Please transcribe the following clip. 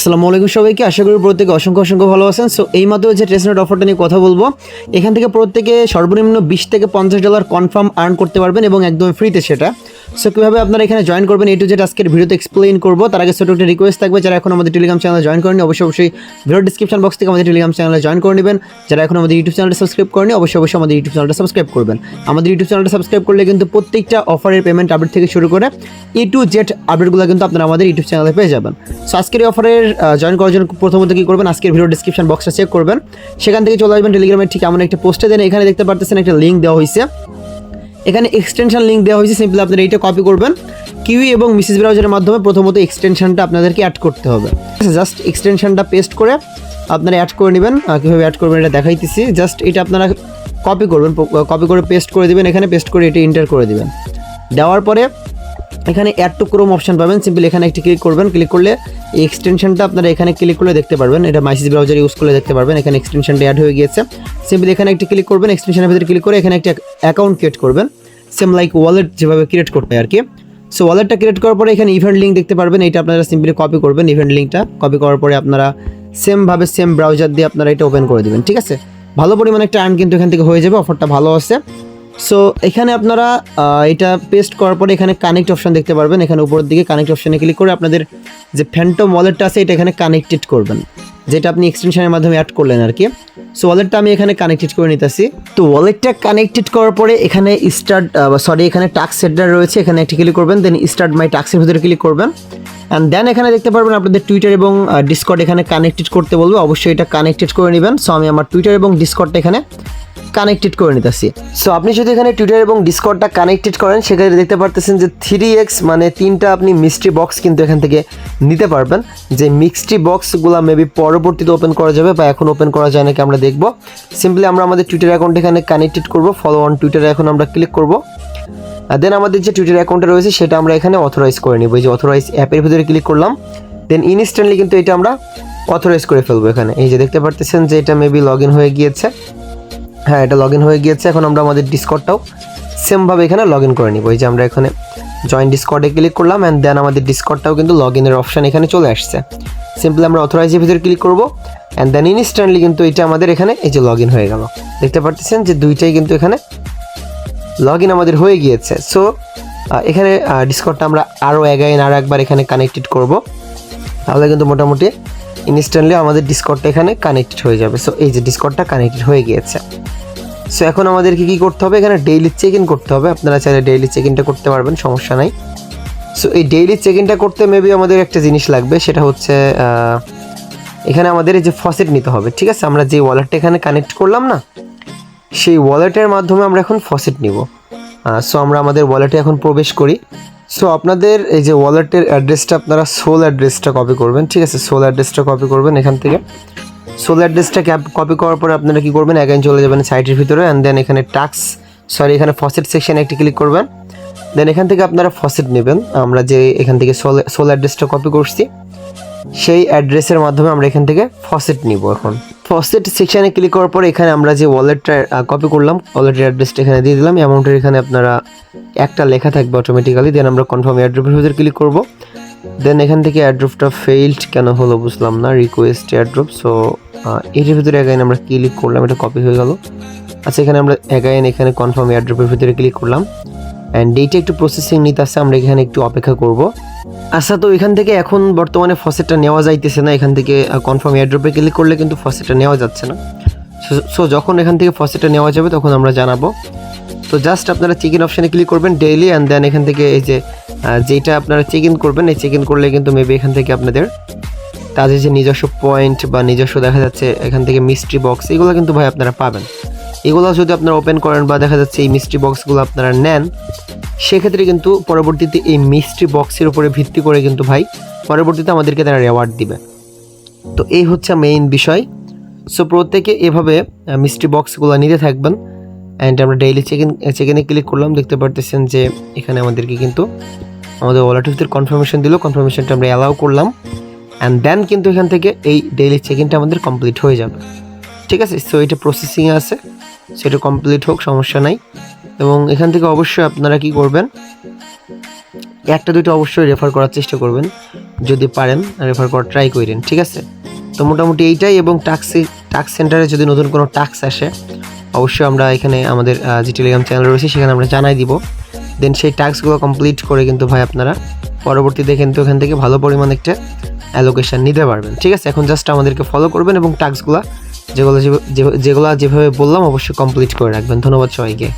আসসালামু আলাইকুম সবাইকে, আশা করি প্রত্যেকে অসংখ্য ভালো আছেন। সো এই মাত্র যে টেস্টনেট অফারটা নিয়ে কথা বলবো, এখান থেকে প্রত্যেকে সর্বনিম্ন $20 থেকে $50 কনফার্ম আর্ন করতে পারবেন এবং একদম ফ্রিতে সেটা। সো কীভাবে আপনারা এখানে জয়েন করবেন এই টু জেড আজকের ভিডিওতে এক্সপ্লেইন করবো। তার আগে ছোটো একটা রিকোয়েস্ট থাকবে, যারা এখন আমাদের টেলিগ্রাম চ্যানেলে জয়েন করেনি অবশ্যই ভিডিও ডিসক্রিপশন বক্স থেকে আমাদের টেলিগ্রাম চ্যানেলে জয়েন করে নেবেন। যারা এখন আমাদের ইউটিউব চ্যানেলটা সাবস্ক্রাইব করেনি অবশ্যই আমাদের ইউটিউব চ্যানেলটা সাবস্ক্রাইব করবেন। আমাদের ইউটিউব চ্যানেলটা সাবস্ক্রাইব করলে কিন্তু প্রত্যেকটা অফারের পেমেন্ট আপডেট থেকে শুরু করে এ টু জেড আপডেটগুলো কিন্তু আপনারা আমাদের ইউটিউব চ্যানেলে পেয়ে যাবেন। সো আজকের এই অফারের জয়েন করার জন্য প্রথমত কী করবেন, আজকের ভিডিও ডিসক্রিপশন বক্সটা চেক করবেন, সেখান থেকে চলে আসবেন টেলিগ্রামের ঠিক এমন একটা পোস্টে। দেন এখানে দেখতে পারতেছেন একটা লিঙ্ক দেওয়া হয়েছে, এখানে এক্সটেনশন লিঙ্ক দেওয়া হয়েছে। সিম্পলি আপনারা এইটা কপি করবেন, কিউই এবং মিসেস ব্রাউজারের মাধ্যমে প্রথমত এক্সটেনশনটা আপনাদেরকে অ্যাড করতে হবে। জাস্ট এক্সটেনশনটা পেস্ট করে আপনারা অ্যাড করে নেবেন। কীভাবে অ্যাড করবেন এটা দেখাইতেছি। জাস্ট এটা আপনারা কপি করবেন, কপি করে পেস্ট করে দেবেন, এখানে পেস্ট করে এটা এন্টার করে দেবেন। দেওয়ার পরে এখানে অ্যাড টু ক্রোম অপশন পাবেন, সিম্পলি এখানে একটি ক্লিক করবেন। ক্লিক করলে এই এক্সটেনশনটা আপনারা এখানে ক্লিক করলে দেখতে পারবেন, এটা মাইসিস ব্রাউজার ইউজ করলে দেখতে পারবেন এখানে এক্সটেনশনটা অ্যাড হয়ে গিয়েছে। সিম্পলি এখানে একটি ক্লিক করবেন, এক্সটেনশনের ভিতরে ক্লিক করে এখানে একটা অ্যাকাউন্ট ক্রিয়েট করবেন, সেম লাইক ওয়ালেট যেভাবে ক্রিয়েট করতে হয় আর কি। সো ওয়ালেটটা ক্রিয়েট করার পরে এখানে ইভেন্ট লিঙ্ক দেখতে পারবেন, এটা আপনারা সিম্পলি কপি করবেন। ইভেন্ট লিঙ্কটা কপি করার পরে আপনারা সেম ব্রাউজার দিয়ে আপনারা এটা ওপেন করে দেবেন। ঠিক আছে, ভালো পরিমাণে একটা আর্ন কিন্তু এখান থেকে হয়ে যাবে, অফারটা ভালো আছে। সো এখানে আপনারা এটা পেস্ট করার পরে এখানে কানেক্ট অপশন দেখতে পারবেন, এখানে উপরের দিকে কানেক্ট অপশানে ক্লিক করে আপনাদের যে ফ্যান্টম ওয়ালেটটা আছে এটা এখানে কানেক্টেড করবেন, যেটা আপনি এক্সটেনশনের মাধ্যমে অ্যাড করলেন আর কি। সো ওয়ালেটটা আমি এখানে কানেক্টেড করে নিতেছি। তো ওয়ালেটটা কানেক্টেড করার পরে এখানে এখানে টাস্ক সেটার রয়েছে, এখানে একটি ক্লিক করবেন। দেন স্টার্ট মাই টাস্কের ভিতরে ক্লিক করবেন। অ্যান্ড দেন এখানে দেখতে পারবেন আপনাদের টুইটার এবং ডিসকর্ড এখানে কানেক্টেড করতে বলবে, অবশ্যই এটা কানেক্টেড করে নেবেন। সো আমি আমার টুইটার এবং ডিসকর্ডটা এখানে কানেক্টেড করে নিতেছি। সো আপনি যদি এখানে টুইটার এবং ডিসকর্ডটা কানেক্টেড করেন, সেখানে দেখতে পারতেছেন যে 3x মানে 3টা আপনি মিস্ট্রি বক্স কিন্তু এখান থেকে নিতে পারবেন। যে মিক্সট্রি বক্সগুলো মেবি পরবর্তীতে ওপেন করা যাবে বা এখন ওপেন করা যায় নাকি আমরা দেখব। সিম্পলি আমরা আমাদের টুইটার অ্যাকাউন্ট এখানে কানেক্টেড করব, ফলো অন টুইটারে এখন আমরা ক্লিক করব। দেন আমাদের যে টুইটার অ্যাকাউন্টটা রয়েছে সেটা আমরা এখানে অথরাইজ করে নিব। এই যে অথরাইজ অ্যাপের ভিতরে ক্লিক করলাম, দেন ইনস্ট্যান্টলি কিন্তু এটা আমরা অথরাইজ করে ফেলবো। এখানে এই যে দেখতে পারতেছেন যে এটা মেবি লগ ইন হয়ে গিয়েছে। হ্যাঁ, এটা লগ ইন হয়ে গিয়েছে। এখন আমরা আমাদের ডিসকর্ডটাও সেমভাবে এখানে লগ ইন করে নিব। এই যে আমরা এখানে জয়েন ডিসকর্ডে ক্লিক করলাম, অ্যান্ড দেন আমাদের ডিসকর্ডটাও কিন্তু লগ ইনের অপশান এখানে চলে আসছে। সিম্পলি আমরা অথরাইজের ভিতরে ক্লিক করব, অ্যান্ড দেন ইনস্ট্যান্টলি কিন্তু এটা আমাদের এখানে এই যে লগ ইন হয়ে গেল। দেখতে পাচ্ছেন যে দুইটাই কিন্তু এখানে লগ ইন আমাদের হয়ে গিয়েছে। সো এখানে ডিসকর্ডটা আমরা আরও একবার এখানে কানেক্টেড করব, তাহলে কিন্তু মোটামুটি ইনস্ট্যান্টলি আমাদের ডিসকর্ডটা এখানে কানেক্টেড হয়ে যাবে। সো এই যে ডিসকর্ডটা কানেক্টেড হয়ে গিয়েছে। সো এখন আমাদেরকে কী করতে হবে, এখানে ডেইলি চেক ইন করতে হবে। আপনারা চাইলে ডেইলি চেক ইনটা করতে পারবেন, সমস্যা নাই। সো এই ডেইলি চেক ইনটা করতে মেবি আমাদের একটা জিনিস লাগবে, সেটা হচ্ছে এখানে আমাদের এই যে ফসেট নিতে হবে। ঠিক আছে, আমরা যে ওয়ালেটটা এখানে কানেক্ট করলাম না, সেই ওয়ালেটের মাধ্যমে আমরা এখন ফসেট নিব। সো আমরা আমাদের ওয়ালেটে এখন প্রবেশ করি। সো আপনাদের এই যে ওয়ালেটের অ্যাড্রেসটা আপনারা সোল অ্যাড্রেসটা কপি করবেন। ঠিক আছে, সোল অ্যাড্রেসটা কপি করবেন এখান থেকে। সোল অ্যাড্রেসটা কপি করার পরে আপনারা কী করবেন, অ্যাগেন চলে যাবেন সাইটের ভিতরে, অ্যান্ড দেন এখানে এখানে ফসেট সেকশানে একটি ক্লিক করবেন। দেন এখান থেকে আপনারা ফসেট নেবেন। আমরা যে এখান থেকে সোল অ্যাড্রেসটা কপি করছি, সেই অ্যাড্রেসের মাধ্যমে আমরা এখান থেকে ফসেট নিব। এখন ফসেট সেকশানে ক্লিক করার পরে এখানে আমরা যে ওয়ালেটটা কপি করলাম, ওয়ালেটের অ্যাড্রেসটা এখানে দিয়ে দিলাম। অ্যামাউন্টের এখানে আপনারা একটা লেখা থাকবে অটোমেটিক্যালি। দেন আমরা কনফার্ম এয়ারড্রপের ভিতরে ক্লিক করব। দেন এখান থেকে এয়ারড্রপটা ফেইল্ড কেন হলো বুঝলাম না, রিকোয়েস্ট এয়ারড্রপ। সো এটির ভিতরে অ্যাগাইন আমরা ক্লিক করলাম, এটা কপি হয়ে গেল। আচ্ছা, এখানে আমরা অ্যাগাইন এখানে কনফার্ম এয়ারড্রপের ভিতরে ক্লিক করলাম, অ্যান্ড এইটা একটু প্রসেসিং নিতে আসছে, আমরা এখানে একটু অপেক্ষা করব। আচ্ছা, তো এখান থেকে এখন বর্তমানে ফসেটটা নেওয়া যাইতেছে না। এখান থেকে কনফার্ম এয়ারড্রপে ক্লিক করলে কিন্তু ফসেটটা নেওয়া যাচ্ছে না। সো যখন এখান থেকে ফসেটটা নেওয়া যাবে তখন আমরা জানাবো। তো জাস্ট আপনারা চেক ইন অপশানে ক্লিক করবেন ডেইলি, অ্যান্ড দেন এখান থেকে এই যে যেটা আপনারা চেক ইন করবেন, এই চেক ইন করলে কিন্তু মেবি এখান থেকে আপনাদের তাদের যে নিজস্ব পয়েন্ট বা নিজস্ব দেখা যাচ্ছে এখান থেকে মিস্ট্রি বক্স, এগুলো কিন্তু ভাই আপনারা পাবেন। এগুলো যদি আপনারা ওপেন করেন বা দেখা যাচ্ছে এই মিস্ট্রি বক্সগুলো আপনারা নেন, সেক্ষেত্রে কিন্তু পরবর্তীতে এই মিস্ট্রি বক্সের উপরে ভিত্তি করে কিন্তু ভাই পরবর্তীতে আমাদেরকে তারা রেওয়ার্ড দিবে। তো এই হচ্ছে মেইন বিষয়। সো প্রত্যেকে এভাবে মিস্ট্রি বক্সগুলো নিতে থাকবেন। অ্যান্ড আমরা ডেইলি চেক ইনে ক্লিক করলাম, দেখতে পারতেছেন যে এখানে আমাদেরকে কিন্তু আমাদের ওয়ালেটের ভিতরে কনফার্মেশন দিল, কনফার্মেশনটা আমরা অ্যালাউ করলাম, অ্যান্ড দেন কিন্তু এখান থেকে এই ডেইলি চেক ইনটা আমাদের কমপ্লিট হয়ে যাবে। ঠিক আছে, সো এটা প্রসেসিংয়ে আছে, সেটা কমপ্লিট হোক, সমস্যা নাই। এবং এখান থেকে অবশ্যই আপনারা কি করবেন, একটা দুইটা অবশ্যই রেফার করার চেষ্টা করবেন, যদি পারেন রেফার করার ট্রাই করেন, ঠিক আছে। তো মোটামুটি এইটাই, এবং টাক্স সেন্টারে যদি নতুন কোনো টাক্স আসে অবশ্যই আমরা এখানে আমাদের যে টেলিগ্রাম চ্যানেল রয়েছে সেখানে আমরা জানাই দিব। দেন সেই টাস্কগুলো কমপ্লিট করে কিন্তু ভাই আপনারা পরবর্তীতে কিন্তু এখান থেকে ভালো পরিমাণ একটা অ্যালোকেশন নিতে পারবেন, ঠিক আছে। এখন জাস্ট আমাদেরকে ফলো করবেন এবং টাস্কগুলো যেগুলো যেভাবে বললাম অবশ্যই কমপ্লিট করে রাখবেন। ধন্যবাদ সবাইকে।